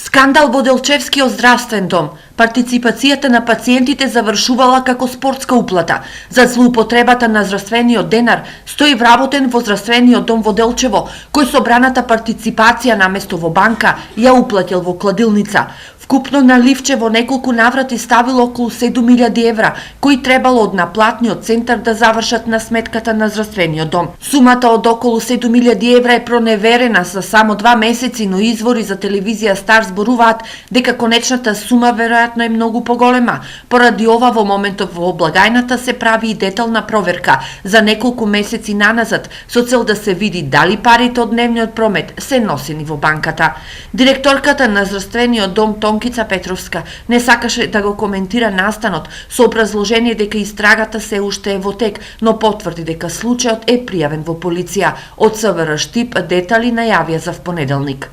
Скандал во Делчевскиот здравствен дом. Партиципацијата на пациентите завршувала како спортска уплата. За злоупотребата на здравствениот денар стои вработен во здравствениот дом во Делчево, кој собраната партиципација наместо во банка ја уплатил во кладилница. Вкупно наливче во неколку наврати ставило околу 7.000 евра, кои требало од наплатниот центар да завршат на сметката на здравствениот дом. Сумата од околу 7.000 евра е проневерена за само 2 месеци, но извори за телевизија Стар зборуваат дека конечната сума веројатно е многу поголема. Поради ова во моментов во благајната се прави и детална проверка за неколку месеци наназад со цел да се види дали парите од дневниот промет се носени во банката. Директорката на здравствениот дом Тонкица Петровска не сакаше да го коментира настанот со образложение дека истрагата се уште е во тек, но потврди дека случајот е пријавен во полиција. Од СВР Штип детали најавија за впонеделник.